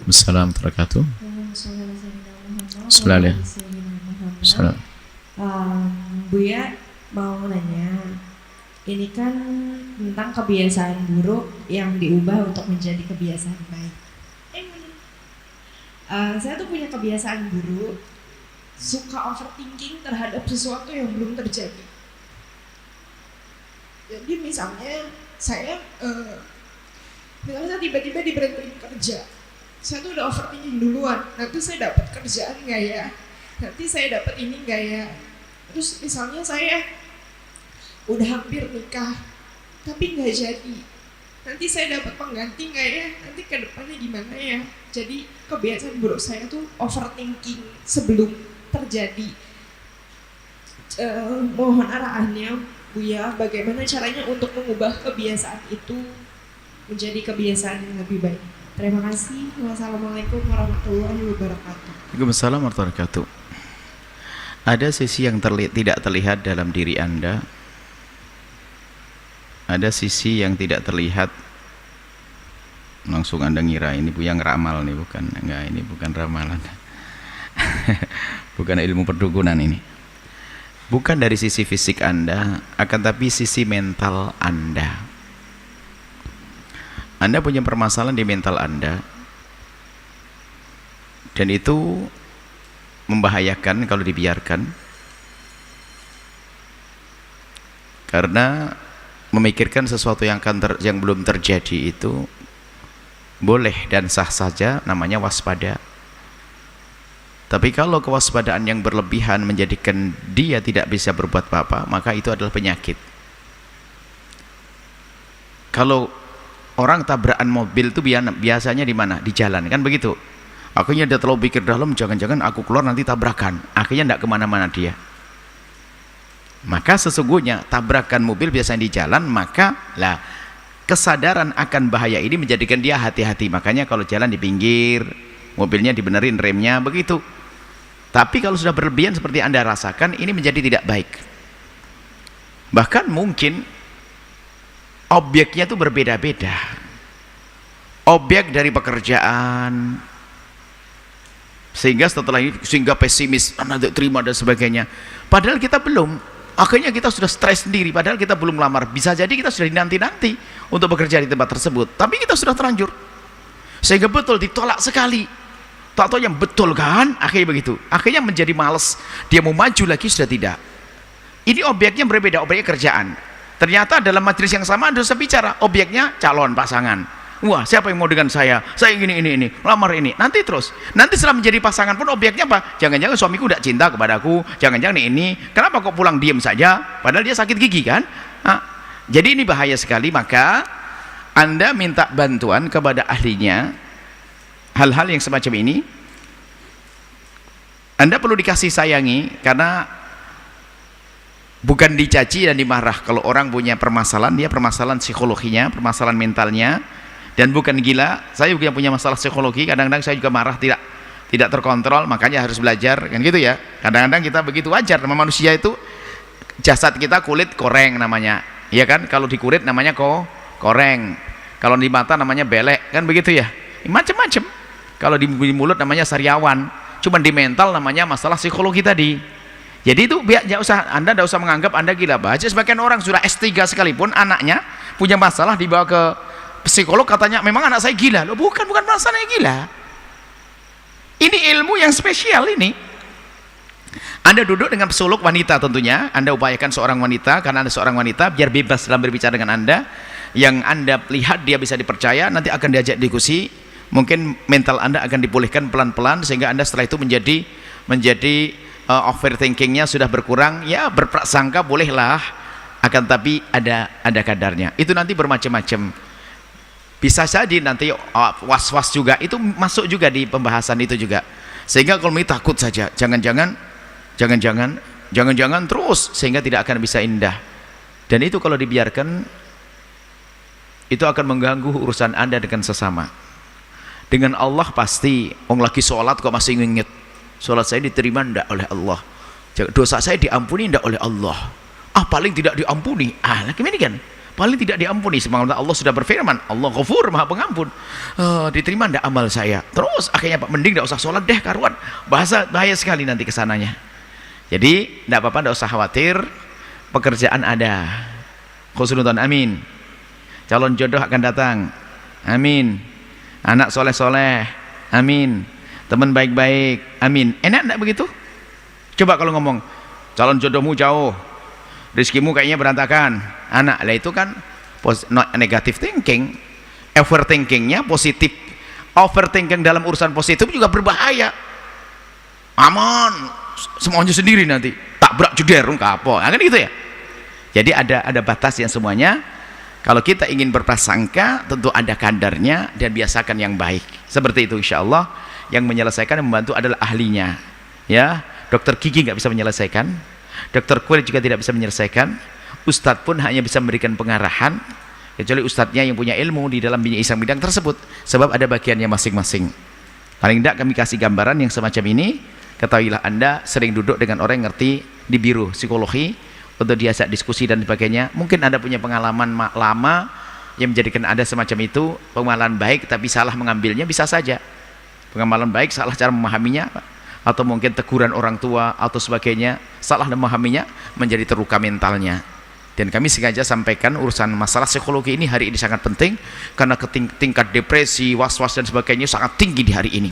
Waalaikumsalam warahmatullahi wabarakatuh. Assalamualaikum. Buya mau nanya, ini kan tentang kebiasaan buruk yang diubah untuk menjadi kebiasaan baik. Saya tuh punya kebiasaan buruk, suka overthinking terhadap sesuatu yang belum terjadi. Jadi misalnya saya tiba-tiba diberhentiin kerja, saya tuh udah overthinking duluan, nanti saya dapat kerjaan nggak ya, nanti saya dapat ini nggak ya. Terus misalnya saya udah hampir nikah tapi nggak jadi, nanti saya dapat pengganti nggak ya, nanti ke depannya gimana ya. Jadi kebiasaan buruk saya tuh overthinking sebelum terjadi. Mohon arahannya Buya, bagaimana caranya untuk mengubah kebiasaan itu menjadi kebiasaan yang lebih baik. Terima kasih. Wassalamualaikum warahmatullahi wabarakatuh. Waalaikumsalam warahmatullahi wabarakatuh. Ada sisi yang tidak terlihat dalam diri Anda. Ada sisi yang tidak terlihat. Langsung Anda ngira ini Buya ngeramal nih, bukan. Enggak, ini bukan ramalan. Bukan ilmu perdukunan ini. Bukan dari sisi fisik Anda, akan tapi sisi mental Anda. Anda punya permasalahan di mental Anda, dan itu membahayakan kalau dibiarkan, karena memikirkan sesuatu yang yang belum terjadi itu boleh dan sah saja, namanya waspada. Tapi kalau kewaspadaan yang berlebihan menjadikan dia tidak bisa berbuat apa-apa, maka itu adalah penyakit. Kalau orang tabrakan mobil itu biasanya di mana? Di jalan, kan begitu. Akhirnya dia terlalu pikir dalam, jangan-jangan aku keluar nanti tabrakan. Akhirnya tidak kemana-mana dia. Maka sesungguhnya tabrakan mobil biasanya di jalan, maka lah kesadaran akan bahaya ini menjadikan dia hati-hati. Makanya kalau jalan di pinggir, mobilnya dibenerin remnya, begitu. Tapi kalau sudah berlebihan seperti Anda rasakan, ini menjadi tidak baik. Bahkan mungkin objeknya itu berbeda-beda. Objek dari pekerjaan, sehingga setelah ini sehingga pesimis, nanti terima dan sebagainya. Padahal kita belum. Akhirnya kita sudah stres sendiri, padahal kita belum lamar. Bisa jadi kita sudah dinanti-nanti untuk bekerja di tempat tersebut, tapi kita sudah terlanjur, sehingga betul ditolak sekali. Tak tahu yang betul kan, akhirnya begitu. Akhirnya menjadi males, dia mau maju lagi sudah tidak. Ini objeknya berbeda, objeknya kerjaan. Ternyata dalam majelis yang sama ada bicara, objeknya calon pasangan. Wah, siapa yang mau dengan saya ini, lamar ini. Nanti terus, nanti setelah menjadi pasangan pun objeknya apa? Jangan-jangan suamiku tidak cinta kepadaku, jangan-jangan ini, kenapa kok pulang diam saja, padahal dia sakit gigi kan. Jadi ini bahaya sekali. Maka Anda minta bantuan kepada ahlinya. Hal-hal yang semacam ini Anda perlu dikasih sayangi, karena bukan dicaci dan dimarah. Kalau orang punya permasalahan, dia permasalahan psikologinya, permasalahan mentalnya, dan bukan gila. Saya juga punya masalah psikologi, kadang-kadang saya juga marah tidak terkontrol, makanya harus belajar kan gitu ya. Kadang-kadang kita begitu, wajar, nama manusia itu jasad kita kulit koreng namanya, ya kan. Kalau di kulit namanya koreng, kalau di mata namanya belek, kan begitu ya, macam-macam. Kalau di mulut namanya sariawan, cuman di mental namanya masalah psikologi tadi. Jadi itu Anda tidak usah menganggap Anda gila. Baca sebagian orang sudah S3 sekalipun, anaknya punya masalah, dibawa ke psikolog, katanya memang anak saya gila. Loh, bukan masalahnya gila. Ini ilmu yang spesial ini. Anda duduk dengan psikolog wanita, tentunya Anda upayakan seorang wanita, karena Anda seorang wanita, biar bebas dalam berbicara dengan Anda. Yang Anda lihat dia bisa dipercaya, nanti akan diajak diskusi. Mungkin mental Anda akan dipulihkan pelan-pelan, sehingga Anda setelah itu menjadi overthinkingnya sudah berkurang. Ya, berprasangka bolehlah, akan tapi ada kadarnya. Itu nanti bermacam-macam. Bisa jadi nanti was-was juga, itu masuk juga di pembahasan itu juga. Sehingga kalau ini takut saja, jangan-jangan terus, sehingga tidak akan bisa indah. Dan itu kalau dibiarkan, itu akan mengganggu urusan Anda dengan sesama. Dengan Allah pasti, orang lagi sholat kok masih nginget, sholat saya diterima tidak oleh Allah, dosa saya diampuni tidak oleh Allah, paling tidak diampuni, lagi ini kan paling tidak diampuni. Semangat Allah sudah berfirman, Allah Ghafur, Maha Pengampun. Diterima ndak amal saya? Terus akhirnya Pak, mending ndak usah sholat deh karuan. Bahaya sekali nanti kesananya. Jadi ndak apa-apa, ndak usah khawatir. Pekerjaan ada. Khusnudzon, amin. Calon jodoh akan datang, amin. Anak soleh-soleh, amin. Teman baik-baik, amin. Enak ndak begitu? Coba kalau ngomong, calon jodohmu jauh, rezekimu kayaknya berantakan, anak lah, itu kan negative thinking. Overthinkingnya positif. Overthinking dalam urusan positif juga berbahaya. Aman, semuanya sendiri nanti tabrak jeder apa, kan gitu ya. Jadi ada batas yang semuanya. Kalau kita ingin berprasangka, tentu ada kadarnya, dan biasakan yang baik seperti itu. Insya Allah yang menyelesaikan, yang membantu adalah ahlinya, ya. Dokter gigi nggak bisa menyelesaikan, dokter kulit juga tidak bisa menyelesaikan, ustadz pun hanya bisa memberikan pengarahan, kecuali ustadznya yang punya ilmu di dalam bidang tersebut, sebab ada bagiannya masing-masing. Paling tidak kami kasih gambaran yang semacam ini. Ketahuilah Anda sering duduk dengan orang yang ngerti di biro psikologi untuk diajak diskusi dan sebagainya. Mungkin Anda punya pengalaman lama yang menjadikan Anda semacam itu, pengalaman baik tapi salah mengambilnya, bisa saja pengalaman baik salah cara memahaminya, atau mungkin teguran orang tua atau sebagainya, salah memahaminya, menjadi terluka mentalnya. Dan kami sengaja sampaikan urusan masalah psikologi ini hari ini sangat penting, karena tingkat depresi, was-was dan sebagainya sangat tinggi di hari ini,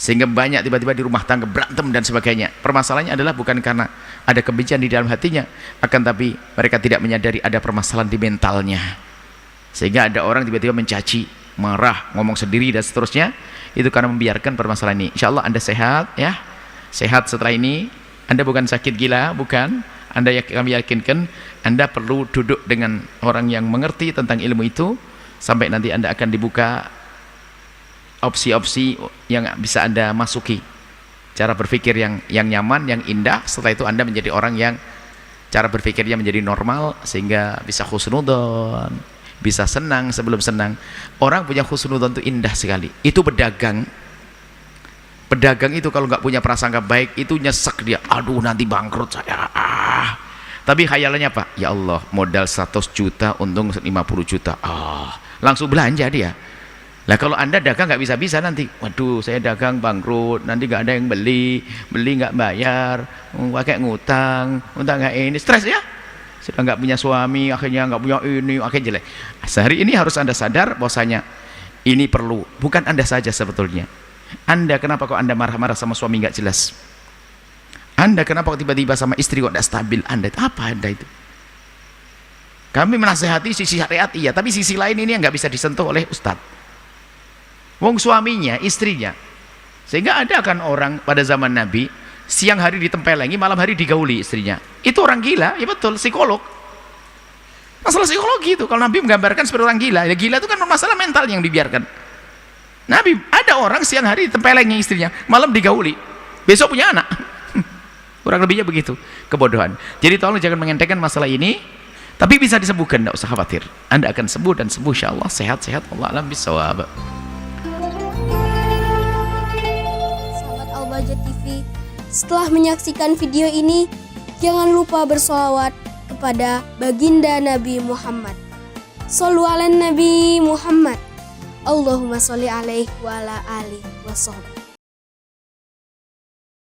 sehingga banyak tiba-tiba di rumah tangga berantem dan sebagainya. Permasalahannya adalah bukan karena ada kebencian di dalam hatinya, akan tapi mereka tidak menyadari ada permasalahan di mentalnya, sehingga ada orang tiba-tiba mencaci, marah, ngomong sendiri dan seterusnya. Itu karena membiarkan permasalahan ini. Insya Allah Anda sehat, ya, sehat setelah ini. Anda bukan sakit gila, bukan. Anda yang kami yakinkan Anda perlu duduk dengan orang yang mengerti tentang ilmu itu, sampai nanti Anda akan dibuka opsi-opsi yang bisa Anda masuki, cara berpikir yang nyaman, yang indah. Setelah itu Anda menjadi orang yang cara berpikirnya menjadi normal, sehingga bisa khusnudzon, bisa senang sebelum senang. Orang punya khusnudzon itu indah sekali. Itu pedagang itu kalau nggak punya prasangka baik, itu nyesek dia, aduh nanti bangkrut saya. Tapi khayalannya apa? Ya Allah, modal 100 juta untung 50 juta, langsung belanja dia. Lah kalau Anda dagang nggak bisa-bisa nanti, waduh saya dagang bangkrut, nanti nggak ada yang beli nggak bayar, pakai ngutang nggak ini, stres ya. Sudah nggak punya suami, akhirnya nggak punya ini, akhirnya jelek. Sehari ini harus Anda sadar bahwasanya ini perlu, bukan Anda saja sebetulnya. Anda kenapa kok Anda marah-marah sama suami nggak jelas? Anda kenapa kok tiba-tiba sama istri kok tidak stabil? Anda itu apa Anda itu? Kami menasehati sisi syariat iya, tapi sisi lain ini yang nggak bisa disentuh oleh ustadz. Wong suaminya, istrinya. Sehingga ada kan orang pada zaman Nabi, siang hari ditempelengi, malam hari digauli istrinya. Itu orang gila, ya betul, psikolog. Masalah psikologi itu, kalau Nabi menggambarkan seperti orang gila, ya gila itu kan masalah mental yang dibiarkan. Nabi, ada orang siang hari ditempelengi istrinya, malam digauli, besok punya anak. Kurang lebihnya begitu, kebodohan. Jadi tolong jangan mengentengkan masalah ini, tapi bisa disembuhkan, tidak usah khawatir. Anda akan sembuh dan sembuh insyaallah, sehat-sehat. Allah alam bisawab. Sahabat Al-Bahjah TV, setelah menyaksikan video ini, jangan lupa bersolawat kepada baginda Nabi Muhammad. Shollu ala Nabi Muhammad. Allahumma sholli alaihi wa ala alihi wa sahbihi.